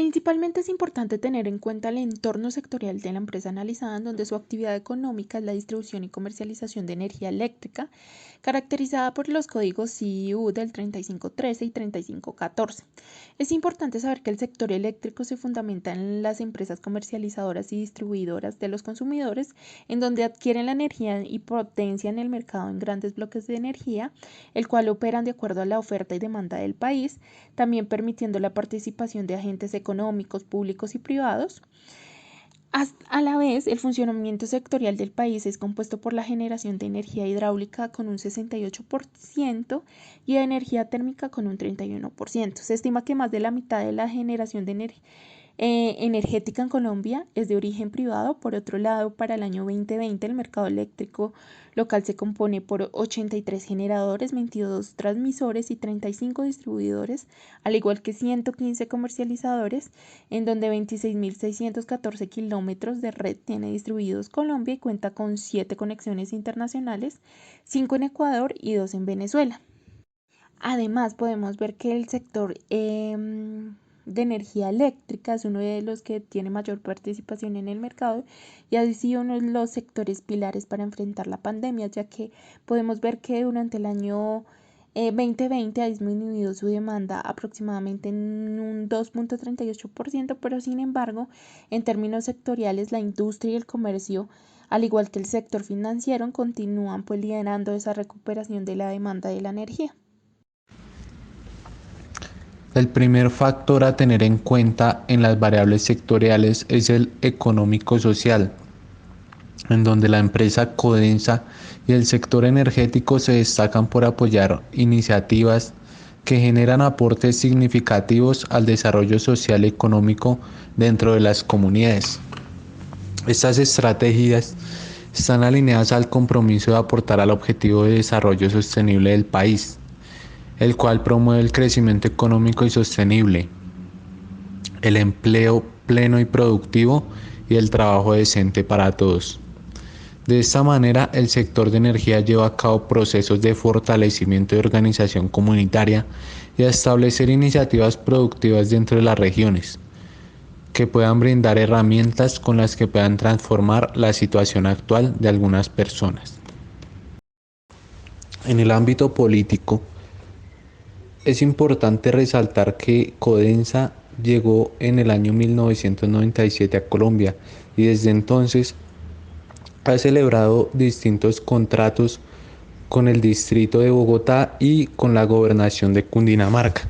Principalmente es importante tener en cuenta el entorno sectorial de la empresa analizada, en donde su actividad económica es la distribución y comercialización de energía eléctrica, caracterizada por los códigos CIU del 3513 y 3514. Es importante saber que el sector eléctrico se fundamenta en las empresas comercializadoras y distribuidoras de los consumidores, en donde adquieren la energía y potencian el mercado en grandes bloques de energía, el cual operan de acuerdo a la oferta y demanda del país, también permitiendo la participación de agentes económicos, públicos y privados. A la vez, el funcionamiento sectorial del país es compuesto por la generación de energía hidráulica con un 68% y de energía térmica con un 31%. Se estima que más de la mitad de la generación de energética en Colombia es de origen privado. Por otro lado, para el año 2020 el mercado eléctrico local se compone por 83 generadores, 22 transmisores y 35 distribuidores, al igual que 115 comercializadores, en donde 26.614 kilómetros de red tiene distribuidos Colombia y cuenta con 7 conexiones internacionales, 5 en Ecuador y 2 en Venezuela. Además, podemos ver que el sector de energía eléctrica es uno de los que tiene mayor participación en el mercado y ha sido uno de los sectores pilares para enfrentar la pandemia, ya que podemos ver que durante el año 2020 ha disminuido su demanda aproximadamente en un 2.38%, pero sin embargo, en términos sectoriales, la industria y el comercio, al igual que el sector financiero, continúan liderando esa recuperación de la demanda de la energía. El primer factor a tener en cuenta en las variables sectoriales es el económico-social, en donde la empresa Codensa y el sector energético se destacan por apoyar iniciativas que generan aportes significativos al desarrollo social y económico dentro de las comunidades. Estas estrategias están alineadas al compromiso de aportar al objetivo de desarrollo sostenible del país, el cual promueve el crecimiento económico y sostenible, el empleo pleno y productivo y el trabajo decente para todos. De esta manera, el sector de energía lleva a cabo procesos de fortalecimiento y organización comunitaria y a establecer iniciativas productivas dentro de las regiones, que puedan brindar herramientas con las que puedan transformar la situación actual de algunas personas. En el ámbito político, es importante resaltar que Codensa llegó en el año 1997 a Colombia y desde entonces ha celebrado distintos contratos con el distrito de Bogotá y con la gobernación de Cundinamarca,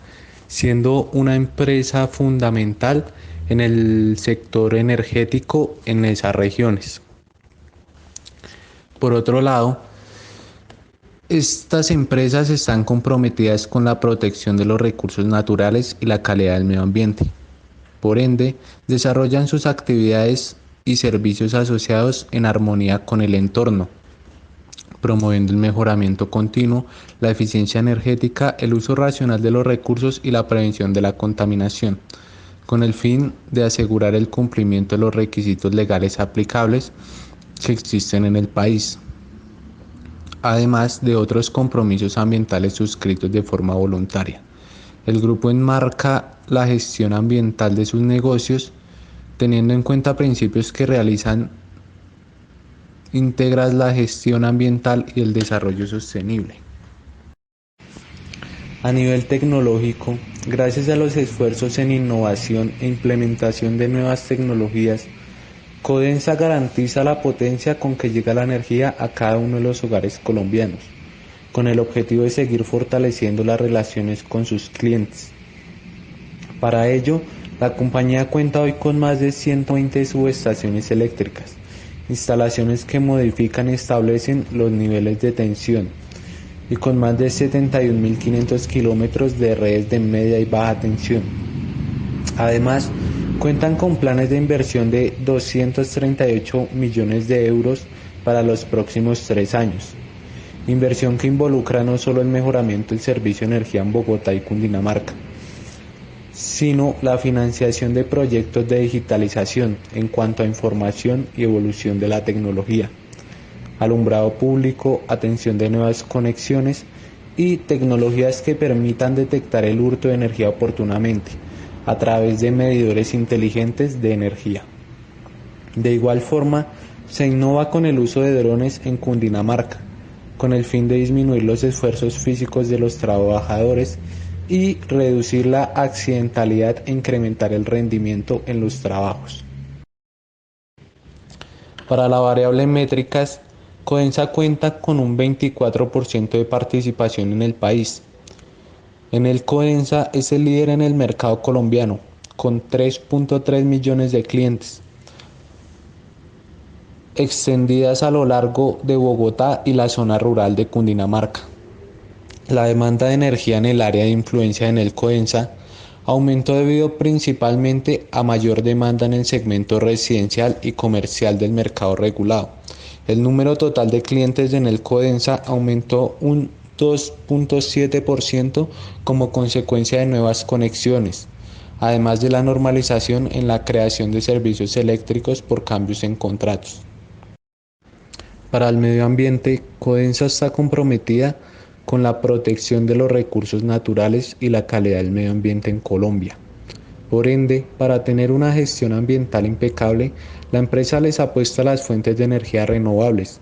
siendo una empresa fundamental en el sector energético en esas regiones. Por otro lado, estas empresas están comprometidas con la protección de los recursos naturales y la calidad del medio ambiente. Por ende, desarrollan sus actividades y servicios asociados en armonía con el entorno, promoviendo el mejoramiento continuo, la eficiencia energética, el uso racional de los recursos y la prevención de la contaminación, con el fin de asegurar el cumplimiento de los requisitos legales aplicables que existen en el país, además de otros compromisos ambientales suscritos de forma voluntaria. El grupo enmarca la gestión ambiental de sus negocios, teniendo en cuenta principios que realizan íntegras la gestión ambiental y el desarrollo sostenible. A nivel tecnológico, gracias a los esfuerzos en innovación e implementación de nuevas tecnologías, Codensa garantiza la potencia con que llega la energía a cada uno de los hogares colombianos, con el objetivo de seguir fortaleciendo las relaciones con sus clientes. Para ello, la compañía cuenta hoy con más de 120 subestaciones eléctricas, instalaciones que modifican y establecen los niveles de tensión, y con más de 71.500 kilómetros de redes de media y baja tensión. Además, cuentan con planes de inversión de 238 millones de euros para los próximos 3 años, inversión que involucra no solo el mejoramiento del servicio de energía en Bogotá y Cundinamarca, sino la financiación de proyectos de digitalización en cuanto a información y evolución de la tecnología, alumbrado público, atención de nuevas conexiones y tecnologías que permitan detectar el hurto de energía oportunamente, a través de medidores inteligentes de energía. De igual forma, se innova con el uso de drones en Cundinamarca, con el fin de disminuir los esfuerzos físicos de los trabajadores y reducir la accidentalidad e incrementar el rendimiento en los trabajos. Para la variable métricas, Codensa cuenta con un 24% de participación en el país. En el Codensa es el líder en el mercado colombiano, con 3.3 millones de clientes, extendidas a lo largo de Bogotá y la zona rural de Cundinamarca. La demanda de energía en el área de influencia en el Codensa aumentó debido principalmente a mayor demanda en el segmento residencial y comercial del mercado regulado. El número total de clientes en el Codensa aumentó un 2.7% como consecuencia de nuevas conexiones, además de la normalización en la creación de servicios eléctricos por cambios en contratos. Para el medio ambiente, Codensa está comprometida con la protección de los recursos naturales y la calidad del medio ambiente en Colombia. Por ende, para tener una gestión ambiental impecable, la empresa les apuesta a las fuentes de energía renovables,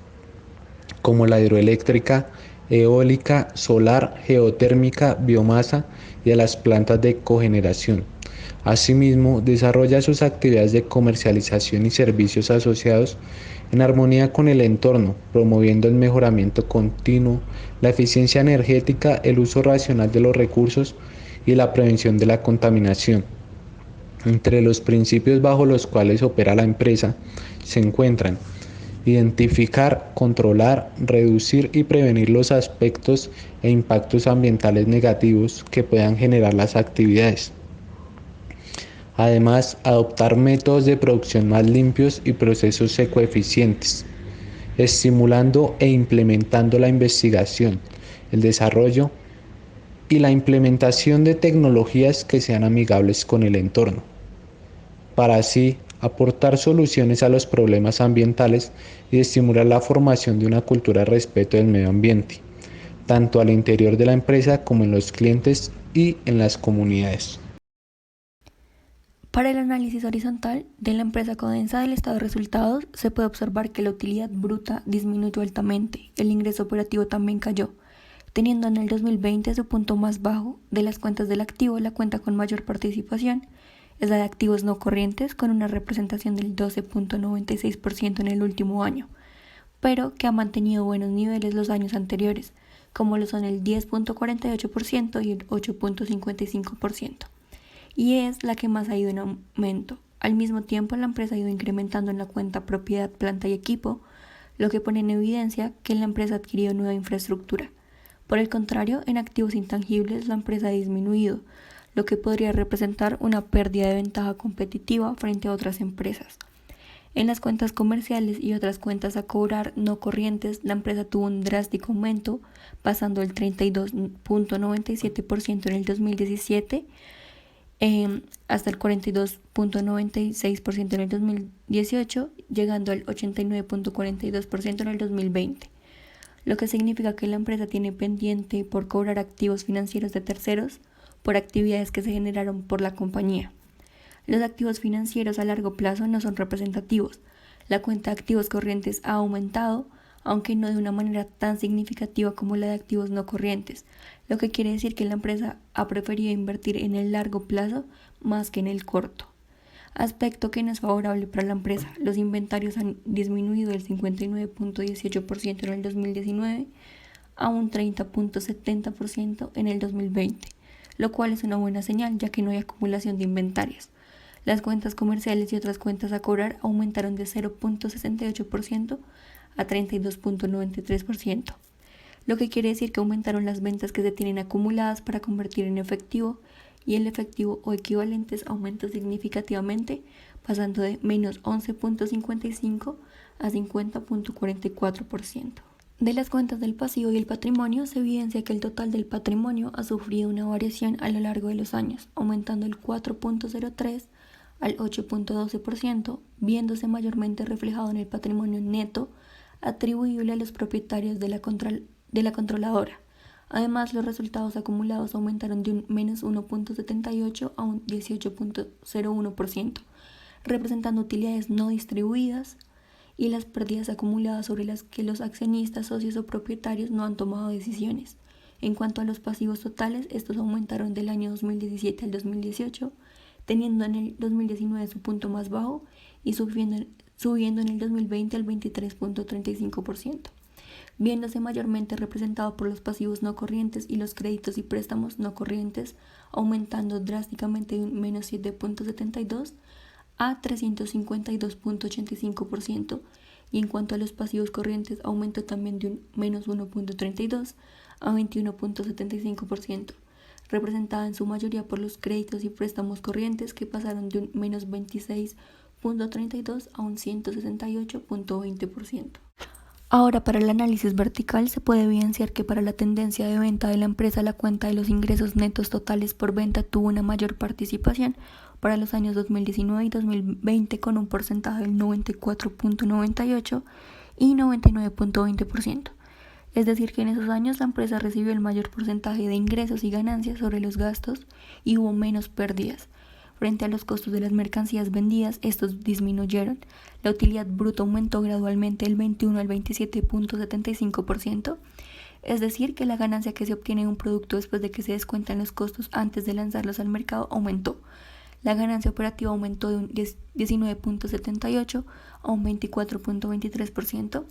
como la hidroeléctrica, eólica, solar, geotérmica, biomasa y a las plantas de cogeneración. Asimismo, desarrolla sus actividades de comercialización y servicios asociados en armonía con el entorno, promoviendo el mejoramiento continuo, la eficiencia energética, el uso racional de los recursos y la prevención de la contaminación. Entre los principios bajo los cuales opera la empresa se encuentran identificar, controlar, reducir y prevenir los aspectos e impactos ambientales negativos que puedan generar las actividades. Además, adoptar métodos de producción más limpios y procesos ecoeficientes, estimulando e implementando la investigación, el desarrollo y la implementación de tecnologías que sean amigables con el entorno, para así aportar soluciones a los problemas ambientales y estimular la formación de una cultura de respeto del medio ambiente, tanto al interior de la empresa como en los clientes y en las comunidades. Para el análisis horizontal de la empresa Codensa del estado de resultados, se puede observar que la utilidad bruta disminuyó altamente, el ingreso operativo también cayó, teniendo en el 2020 su punto más bajo. De las cuentas del activo, la cuenta con mayor participación es la de activos no corrientes, con una representación del 12.96% en el último año, pero que ha mantenido buenos niveles los años anteriores, como lo son el 10.48% y el 8.55%. Y es la que más ha ido en aumento. Al mismo tiempo, la empresa ha ido incrementando en la cuenta propiedad, planta y equipo, lo que pone en evidencia que la empresa ha adquirido nueva infraestructura. Por el contrario, en activos intangibles la empresa ha disminuido, lo que podría representar una pérdida de ventaja competitiva frente a otras empresas. En las cuentas comerciales y otras cuentas a cobrar no corrientes, la empresa tuvo un drástico aumento, pasando del 32.97% en el 2017 hasta el 42.96% en el 2018, llegando al 89.42% en el 2020, lo que significa que la empresa tiene pendiente por cobrar activos financieros de terceros por actividades que se generaron por la compañía. Los activos financieros a largo plazo no son representativos. La cuenta de activos corrientes ha aumentado, aunque no de una manera tan significativa como la de activos no corrientes, lo que quiere decir que la empresa ha preferido invertir en el largo plazo más que en el corto. Aspecto que no es favorable para la empresa. Los inventarios han disminuido del 59.18% en el 2019 a un 30.70% en el 2020, lo cual es una buena señal, ya que no hay acumulación de inventarios. Las cuentas comerciales y otras cuentas a cobrar aumentaron de 0.68% a 32.93%, lo que quiere decir que aumentaron las ventas que se tienen acumuladas para convertir en efectivo, y el efectivo o equivalentes aumentó significativamente, pasando de menos 11.55 a 50.44%. De las cuentas del pasivo y el patrimonio se evidencia que el total del patrimonio ha sufrido una variación a lo largo de los años, aumentando el 4.03 al 8.12%, viéndose mayormente reflejado en el patrimonio neto atribuible a los propietarios de la controladora, Además, los resultados acumulados aumentaron de un menos 1.78 a un 18.01%, representando utilidades no distribuidas y las pérdidas acumuladas sobre las que los accionistas, socios o propietarios no han tomado decisiones. En cuanto a los pasivos totales, estos aumentaron del año 2017 al 2018, teniendo en el 2019 su punto más bajo y subiendo en el 2020 al 23.35%, viéndose mayormente representado por los pasivos no corrientes y los créditos y préstamos no corrientes, aumentando drásticamente de un menos 7.72 a 352.85%, y en cuanto a los pasivos corrientes aumentó también de un menos 1.32 a 21.75%, representada en su mayoría por los créditos y préstamos corrientes, que pasaron de un menos 26.32 a un 168.20%. Ahora, para el análisis vertical se puede evidenciar que para la tendencia de venta de la empresa, la cuenta de los ingresos netos totales por venta tuvo una mayor participación para los años 2019 y 2020, con un porcentaje del 94.98 y 99.20%. Es decir, que en esos años la empresa recibió el mayor porcentaje de ingresos y ganancias sobre los gastos y hubo menos pérdidas. Frente a los costos de las mercancías vendidas, estos disminuyeron. La utilidad bruta aumentó gradualmente del 21 al 27.75%, es decir, que la ganancia que se obtiene de un producto después de que se descuentan los costos antes de lanzarlos al mercado aumentó. La ganancia operativa aumentó de un 19.78 a un 24.23%,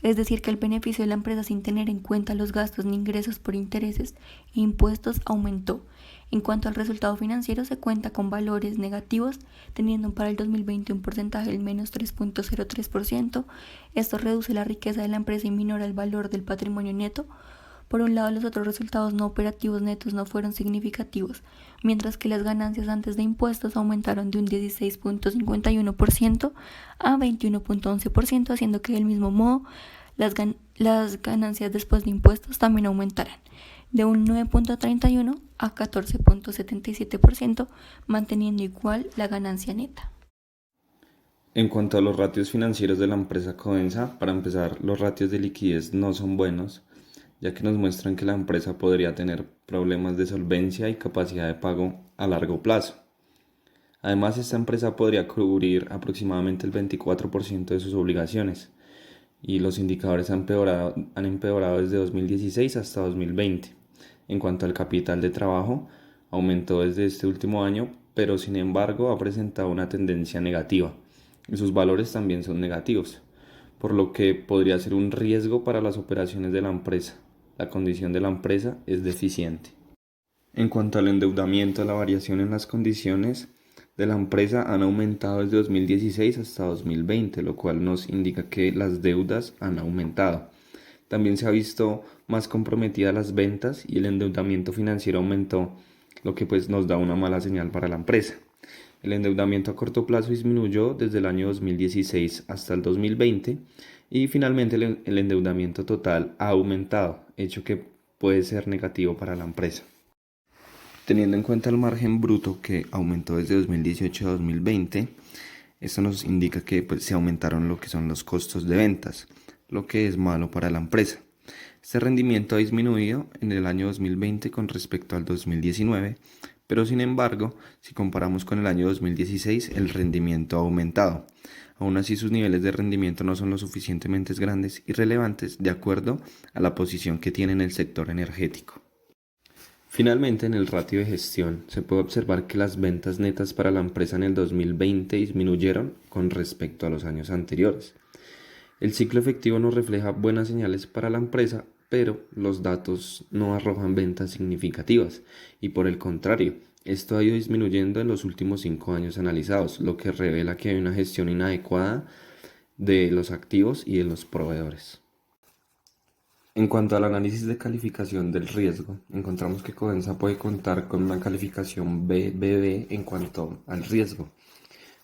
es decir, que el beneficio de la empresa sin tener en cuenta los gastos ni ingresos por intereses e impuestos aumentó. En cuanto al resultado financiero, se cuenta con valores negativos, teniendo para el 2020 un porcentaje del menos 3.03%. Esto reduce la riqueza de la empresa y minora el valor del patrimonio neto. Por un lado, los otros resultados no operativos netos no fueron significativos, mientras que las ganancias antes de impuestos aumentaron de un 16.51% a 21.11%, haciendo que del mismo modo las ganancias después de impuestos también aumentaran de un 9.31 a 14.77%, manteniendo igual la ganancia neta. En cuanto a los ratios financieros de la empresa Codensa, para empezar, los ratios de liquidez no son buenos, ya que nos muestran que la empresa podría tener problemas de solvencia y capacidad de pago a largo plazo. Además, esta empresa podría cubrir aproximadamente el 24% de sus obligaciones, y los indicadores han empeorado desde 2016 hasta 2020. En cuanto al capital de trabajo, aumentó desde este último año, pero sin embargo ha presentado una tendencia negativa, y sus valores también son negativos, por lo que podría ser un riesgo para las operaciones de la empresa. La condición de la empresa es deficiente. En cuanto al endeudamiento, la variación en las condiciones de la empresa han aumentado desde 2016 hasta 2020, lo cual nos indica que las deudas han aumentado. También se ha visto más comprometida las ventas y el endeudamiento financiero aumentó, lo que pues nos da una mala señal para la empresa. El endeudamiento a corto plazo disminuyó desde el año 2016 hasta el 2020 y finalmente el endeudamiento total ha aumentado, hecho que puede ser negativo para la empresa. Teniendo en cuenta el margen bruto que aumentó desde 2018 a 2020, esto nos indica que se aumentaron lo que son los costos de ventas, lo que es malo para la empresa. Este rendimiento ha disminuido en el año 2020 con respecto al 2019, pero sin embargo, si comparamos con el año 2016, el rendimiento ha aumentado. Aún así, sus niveles de rendimiento no son lo suficientemente grandes y relevantes de acuerdo a la posición que tiene en el sector energético. Finalmente, en el ratio de gestión, se puede observar que las ventas netas para la empresa en el 2020 disminuyeron con respecto a los años anteriores. El ciclo efectivo nos refleja buenas señales para la empresa, pero los datos no arrojan ventas significativas y por el contrario, esto ha ido disminuyendo en los últimos 5 años analizados, lo que revela que hay una gestión inadecuada de los activos y de los proveedores. En cuanto al análisis de calificación del riesgo, encontramos que Codensa puede contar con una calificación BBB en cuanto al riesgo,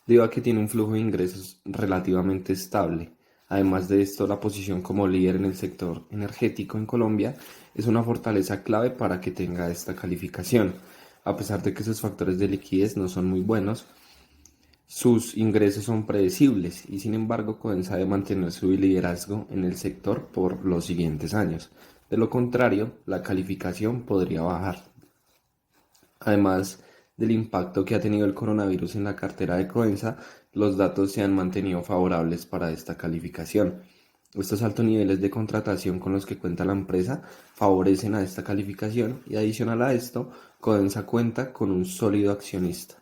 debido a que tiene un flujo de ingresos relativamente estable. Además de esto, la posición como líder en el sector energético en Colombia es una fortaleza clave para que tenga esta calificación. A pesar de que sus factores de liquidez no son muy buenos, sus ingresos son predecibles y sin embargo Codensa debe mantener su liderazgo en el sector por los siguientes años. De lo contrario, la calificación podría bajar. Además del impacto que ha tenido el coronavirus en la cartera de Codensa, los datos se han mantenido favorables para esta calificación. Estos altos niveles de contratación con los que cuenta la empresa favorecen a esta calificación y adicional a esto, Codensa cuenta con un sólido accionista.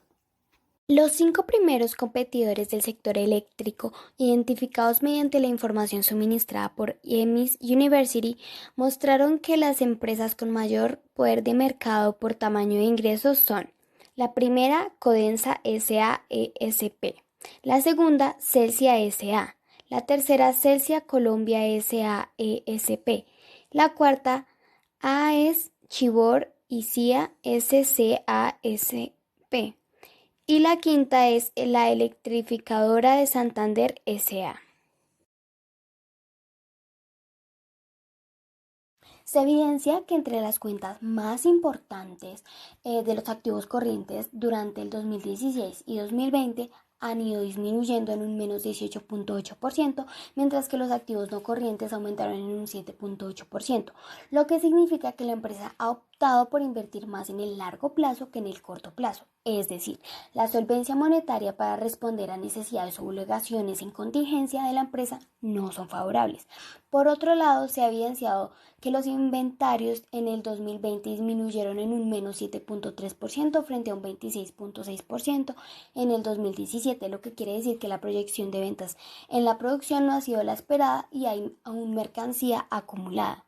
Los 5 primeros competidores del sector eléctrico, identificados mediante la información suministrada por EMIS University, mostraron que las empresas con mayor poder de mercado por tamaño de ingresos son: la primera, Codensa S.A.E.S.P., la segunda, Celsia S.A., la tercera, Celsia Colombia S.A.E.S.P., la cuarta, AES Chivor y CIA S.C.A.S.P., y la quinta es la Electrificadora de Santander S.A. Se evidencia que entre las cuentas más importantes de los activos corrientes durante el 2016 y 2020 han ido disminuyendo en un menos 18.8%, mientras que los activos no corrientes aumentaron en un 7.8%, lo que significa que la empresa ha optado por invertir más en el largo plazo que en el corto plazo. Es decir, la solvencia monetaria para responder a necesidades o obligaciones en contingencia de la empresa no son favorables. Por otro lado, se ha evidenciado que los inventarios en el 2020 disminuyeron en un menos 7.3% frente a un 26.6% en el 2017, lo que quiere decir que la proyección de ventas en la producción no ha sido la esperada y hay aún mercancía acumulada.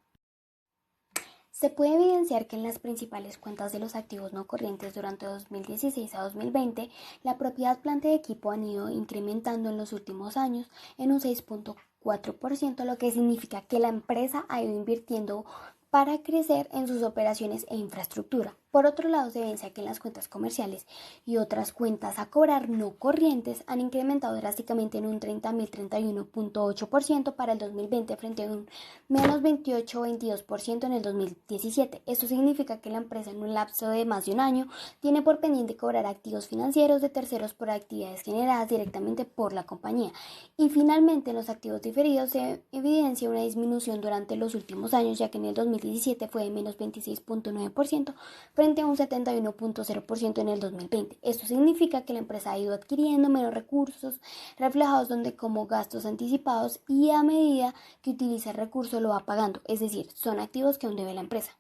Se puede evidenciar que en las principales cuentas de los activos no corrientes durante 2016 a 2020, la propiedad, planta y equipo han ido incrementando en los últimos años en un 6.4%, lo que significa que la empresa ha ido invirtiendo para crecer en sus operaciones e infraestructura. Por otro lado, se evidencia que en las cuentas comerciales y otras cuentas a cobrar no corrientes han incrementado drásticamente en un 30.031.8% para el 2020 frente a un menos 28.22% en el 2017. Esto significa que la empresa en un lapso de más de un año tiene por pendiente cobrar activos financieros de terceros por actividades generadas directamente por la compañía. Y finalmente, en los activos diferidos se evidencia una disminución durante los últimos años, ya que en el 2017 fue de menos 26.9% frente a un 71.0% en el 2020. Esto significa que la empresa ha ido adquiriendo menos recursos reflejados donde como gastos anticipados y a medida que utiliza el recurso lo va pagando, es decir, son activos que aún debe la empresa.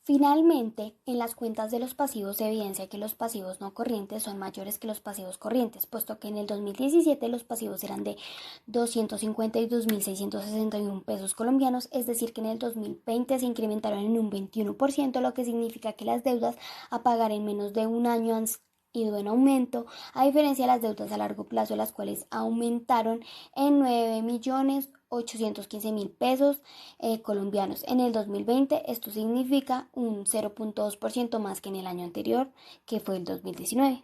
Finalmente, en las cuentas de los pasivos se evidencia que los pasivos no corrientes son mayores que los pasivos corrientes, puesto que en el 2017 los pasivos eran de 252.661 pesos colombianos, es decir que en el 2020 se incrementaron en un 21%, lo que significa que las deudas a pagar en menos de un año han ido en aumento, a diferencia de las deudas a largo plazo, las cuales aumentaron en 9.815.000 pesos colombianos. En el 2020 esto significa un 0.2% más que en el año anterior, que fue el 2019.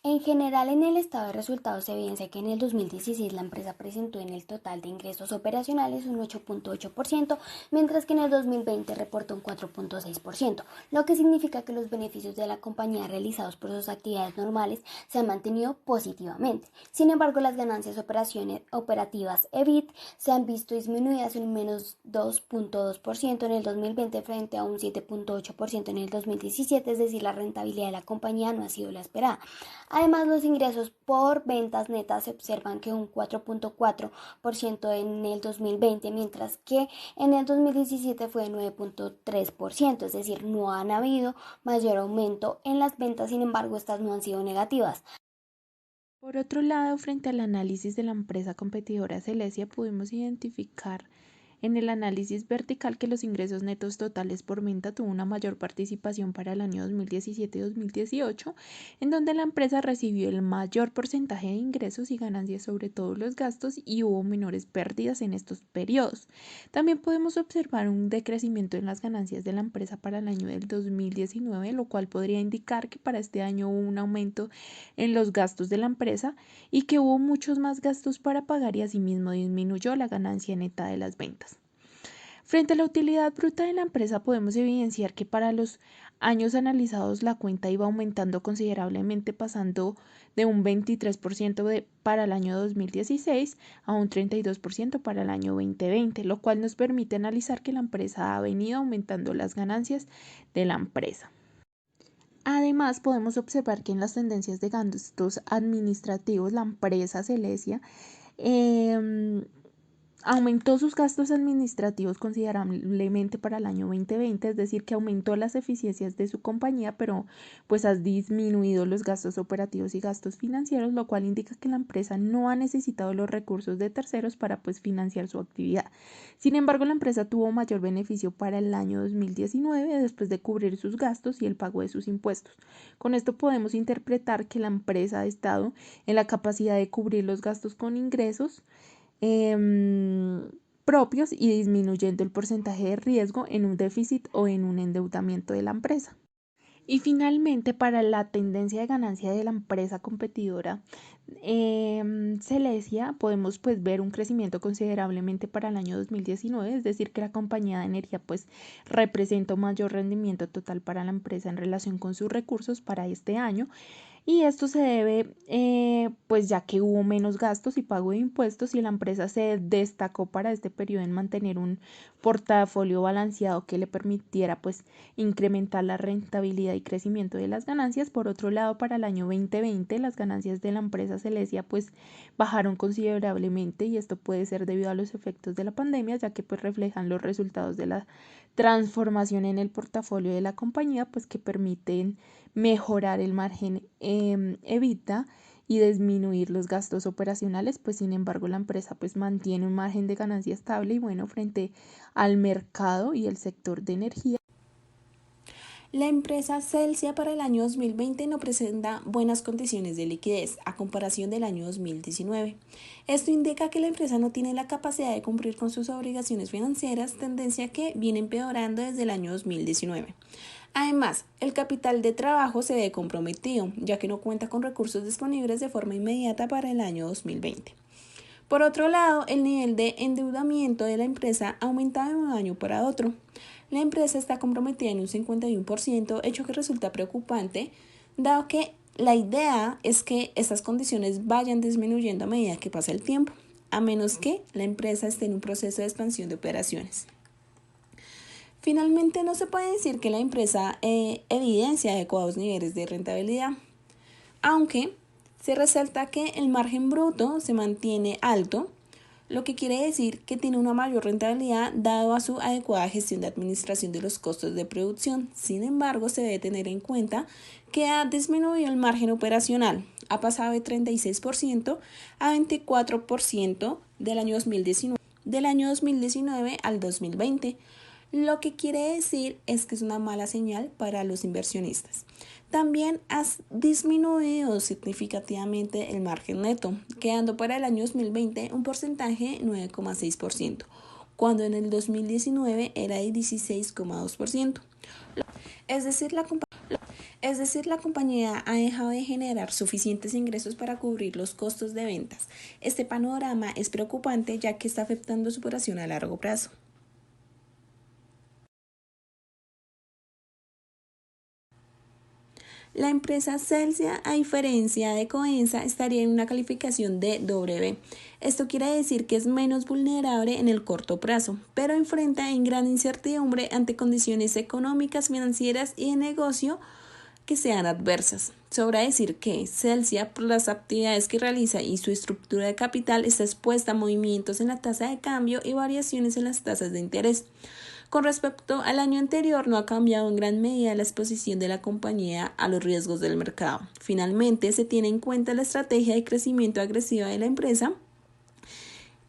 En general, en el estado de resultados se evidencia que en el 2016 la empresa presentó en el total de ingresos operacionales un 8.8%, mientras que en el 2020 reportó un 4.6%, lo que significa que los beneficios de la compañía realizados por sus actividades normales se han mantenido positivamente. Sin embargo, las ganancias operativas EBIT se han visto disminuidas en un menos 2.2% en el 2020 frente a un 7.8% en el 2017, es decir, la rentabilidad de la compañía no ha sido la esperada. Además, los ingresos por ventas netas se observan que un 4.4% en el 2020, mientras que en el 2017 fue de 9.3%, es decir, no han habido mayor aumento en las ventas, sin embargo, estas no han sido negativas. Por otro lado, frente al análisis de la empresa competidora Celestia, pudimos identificar en el análisis vertical que los ingresos netos totales por venta tuvo una mayor participación para el año 2017 y 2018, en donde la empresa recibió el mayor porcentaje de ingresos y ganancias sobre todos los gastos y hubo menores pérdidas en estos periodos. También podemos observar un decrecimiento en las ganancias de la empresa para el año del 2019, lo cual podría indicar que para este año hubo un aumento en los gastos de la empresa y que hubo muchos más gastos para pagar y asimismo disminuyó la ganancia neta de las ventas. Frente a la utilidad bruta de la empresa podemos evidenciar que para los años analizados la cuenta iba aumentando considerablemente, pasando de un 23% para el año 2016 a un 32% para el año 2020, lo cual nos permite analizar que la empresa ha venido aumentando las ganancias de la empresa. Además, podemos observar que en las tendencias de gastos administrativos, la empresa Celestia aumentó sus gastos administrativos considerablemente para el año 2020, es decir, que aumentó las eficiencias de su compañía, pero pues ha disminuido los gastos operativos y gastos financieros, lo cual indica que la empresa no ha necesitado los recursos de terceros para pues financiar su actividad. Sin embargo, la empresa tuvo mayor beneficio para el año 2019 después de cubrir sus gastos y el pago de sus impuestos. Con esto podemos interpretar que la empresa ha estado en la capacidad de cubrir los gastos con ingresos propios y disminuyendo el porcentaje de riesgo en un déficit o en un endeudamiento de la empresa. Y finalmente, para la tendencia de ganancia de la empresa competidora Celestia, podemos pues ver un crecimiento considerablemente para el año 2019, es decir, que la compañía de energía pues representa un mayor rendimiento total para la empresa en relación con sus recursos para este año. Y esto se debe, pues ya que hubo menos gastos y pago de impuestos y la empresa se destacó para este periodo en mantener un portafolio balanceado que le permitiera pues incrementar la rentabilidad y crecimiento de las ganancias. Por otro lado, para el año 2020 las ganancias de la empresa Celestia pues bajaron considerablemente y esto puede ser debido a los efectos de la pandemia, ya que pues reflejan los resultados de la transformación en el portafolio de la compañía, pues que permiten mejorar el margen EBITDA y disminuir los gastos operacionales, pues sin embargo la empresa pues mantiene un margen de ganancia estable y bueno frente al mercado y el sector de energía. La empresa Celsia para el año 2020 no presenta buenas condiciones de liquidez a comparación del año 2019. Esto indica que la empresa no tiene la capacidad de cumplir con sus obligaciones financieras, tendencia que viene empeorando desde el año 2019. Además, el capital de trabajo se ve comprometido, ya que no cuenta con recursos disponibles de forma inmediata para el año 2020. Por otro lado, el nivel de endeudamiento de la empresa ha aumentado de un año para otro. La empresa está comprometida en un 51%, hecho que resulta preocupante, dado que la idea es que estas condiciones vayan disminuyendo a medida que pasa el tiempo, a menos que la empresa esté en un proceso de expansión de operaciones. Finalmente, no se puede decir que la empresa evidencia adecuados niveles de rentabilidad, aunque se resalta que el margen bruto se mantiene alto, lo que quiere decir que tiene una mayor rentabilidad dado a su adecuada gestión de administración de los costos de producción. Sin embargo, se debe tener en cuenta que ha disminuido el margen operacional, ha pasado de 36% a 24% del año 2019 al 2020. Lo que quiere decir es que es una mala señal para los inversionistas. También ha disminuido significativamente el margen neto, quedando para el año 2020 un porcentaje 9,6%, cuando en el 2019 era de 16,2%. Es decir, la compañía ha dejado de generar suficientes ingresos para cubrir los costos de ventas. Este panorama es preocupante ya que está afectando su operación a largo plazo. La empresa Celsia, a diferencia de Coensa, estaría en una calificación de W. Esto quiere decir que es menos vulnerable en el corto plazo, pero enfrenta en gran incertidumbre ante condiciones económicas, financieras y de negocio que sean adversas. Sobra decir que Celsia, por las actividades que realiza y su estructura de capital, está expuesta a movimientos en la tasa de cambio y variaciones en las tasas de interés. Con respecto al año anterior, no ha cambiado en gran medida la exposición de la compañía a los riesgos del mercado. Finalmente, se tiene en cuenta la estrategia de crecimiento agresiva de la empresa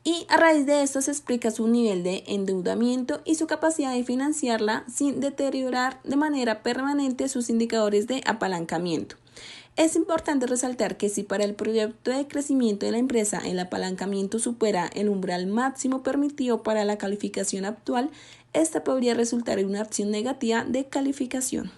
y a raíz de esto se explica su nivel de endeudamiento y su capacidad de financiarla sin deteriorar de manera permanente sus indicadores de apalancamiento. Es importante resaltar que si para el proyecto de crecimiento de la empresa el apalancamiento supera el umbral máximo permitido para la calificación actual, esta podría resultar en una acción negativa de calificación.